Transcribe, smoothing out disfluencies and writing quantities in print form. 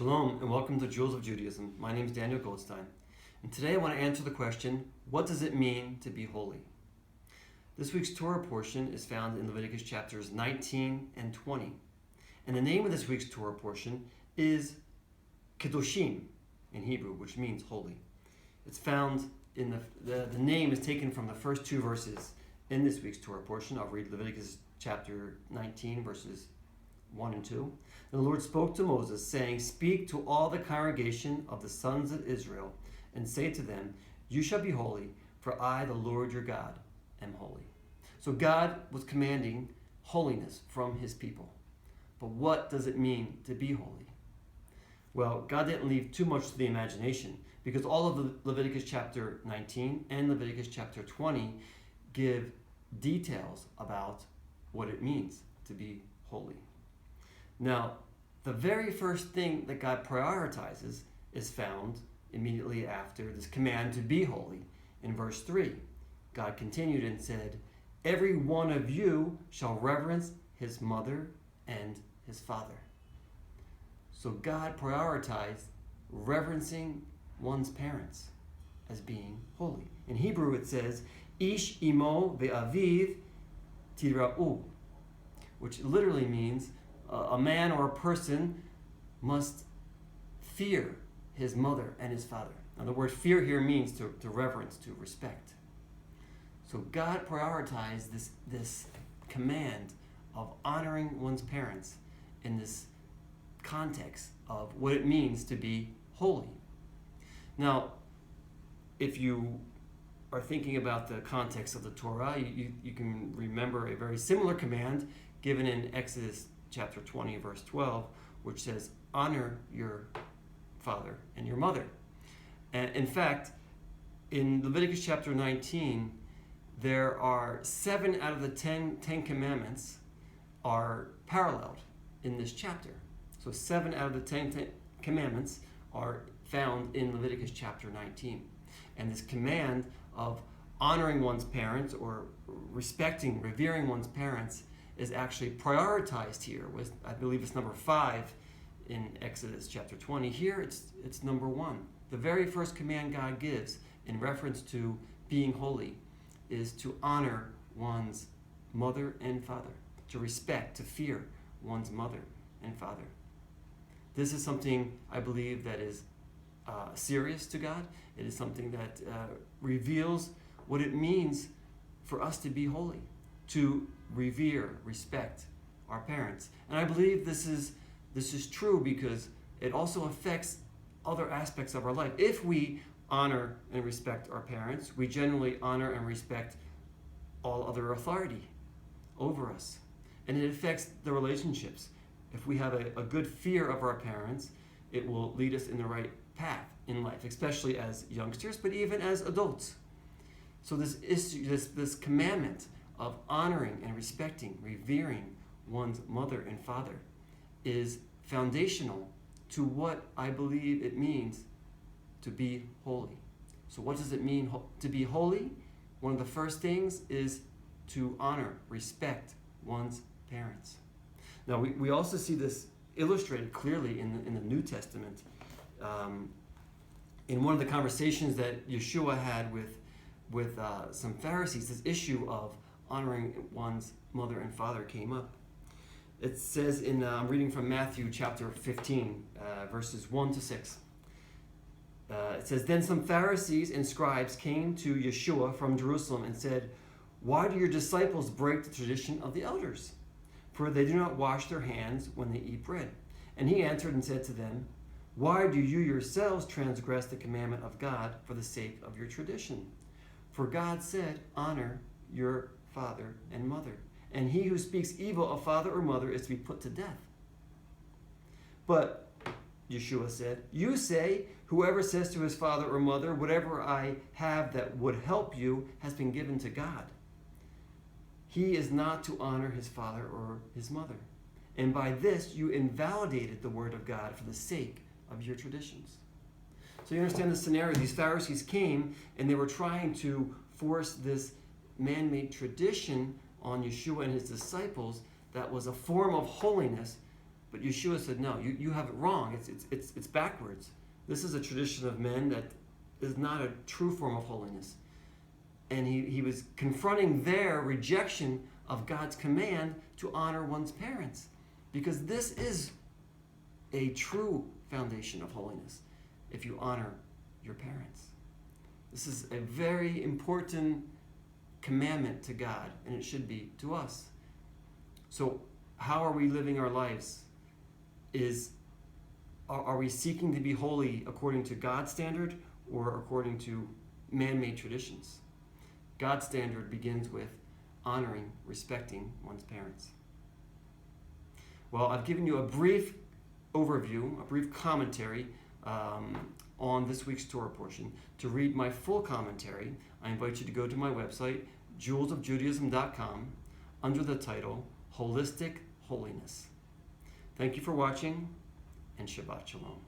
Shalom and welcome to Jewels of Judaism. My name is Daniel Goldstein, and today I want to answer the question, what does it mean to be holy? This week's Torah portion is found in Leviticus chapters 19 and 20. And the name of this week's Torah portion is Kedoshim in Hebrew, which means holy. It's found in the name is taken from the first two verses in this week's Torah portion. I'll read Leviticus chapter 19, verses 1 and 2. And the Lord spoke to Moses, saying, "Speak to all the congregation of the sons of Israel, and say to them, You shall be holy, for I, the Lord your God, am holy." So God was commanding holiness from his people. But what does it mean to be holy? Well, God didn't leave too much to the imagination, because all of Leviticus chapter 19 and Leviticus chapter 20 give details about what it means to be holy. Now, the very first thing that God prioritizes is found immediately after this command to be holy. In verse 3, God continued and said, "Every one of you shall reverence his mother and his father." So God prioritized reverencing one's parents as being holy. In Hebrew it says, "Ish imo ve'aviv tira'u," which literally means a man or a person must fear his mother and his father. Now the word fear here means to reverence, to respect. So God prioritized this command of honoring one's parents in this context of what it means to be holy. Now, if you are thinking about the context of the Torah, you can remember a very similar command given in Exodus chapter 20, verse 12, which says, "Honor your father and your mother." And in fact, in Leviticus chapter 19, there are 7 out of the 10 commandments are paralleled in this chapter. So 7 out of the 10 commandments are found in Leviticus chapter 19. And this command of honoring one's parents or respecting, revering one's parents is actually prioritized here. I believe it's number 5 in Exodus chapter 20. Here it's number 1. The very first command God gives in reference to being holy is to honor one's mother and father, to respect, to fear one's mother and father. This is something I believe that is serious to God. It is something that reveals what it means for us to be holy, to revere, respect our parents. And I believe this is true because it also affects other aspects of our life. If we honor and respect our parents, we generally honor and respect all other authority over us. And it affects the relationships. If we have a good fear of our parents, it will lead us in the right path in life, especially as youngsters, but even as adults. So this commandment of honoring and respecting, revering one's mother and father is foundational to what I believe it means to be holy. So what does it mean to be holy? One of the first things is to honor, respect one's parents. Now we also see this illustrated clearly in the New Testament. In one of the conversations that Yeshua had with some Pharisees, this issue of honoring one's mother and father came up. It says I'm reading from Matthew chapter 15, verses 1 to 6. It says, "Then some Pharisees and scribes came to Yeshua from Jerusalem and said, 'Why do your disciples break the tradition of the elders? For they do not wash their hands when they eat bread.' And he answered and said to them, 'Why do you yourselves transgress the commandment of God for the sake of your tradition? For God said, Honor your father and mother, and he who speaks evil of father or mother is to be put to death.' But," Yeshua said, "you say, whoever says to his father or mother, 'Whatever I have that would help you has been given to God,' he is not to honor his father or his mother. And by this you invalidated the word of God for the sake of your traditions." So you understand the scenario. These Pharisees came and they were trying to force this man-made tradition on Yeshua and his disciples that was a form of holiness But Yeshua said, no, you have it wrong. It's backwards. This is a tradition of men that is not a true form of holiness. And he was confronting their rejection of God's command to honor one's parents. Because this is a true foundation of holiness, if you honor your parents. This is a very important commandment to God, and it should be to us. So how are we living our lives? Are we seeking to be holy according to God's standard or according to man-made traditions? God's standard begins with honoring, respecting one's parents. Well, I've given you a brief overview, a brief commentary on this week's Torah portion. To read my full commentary, I invite you to go to my website, jewelsofjudaism.com, under the title, Holistic Holiness. Thank you for watching, and Shabbat Shalom.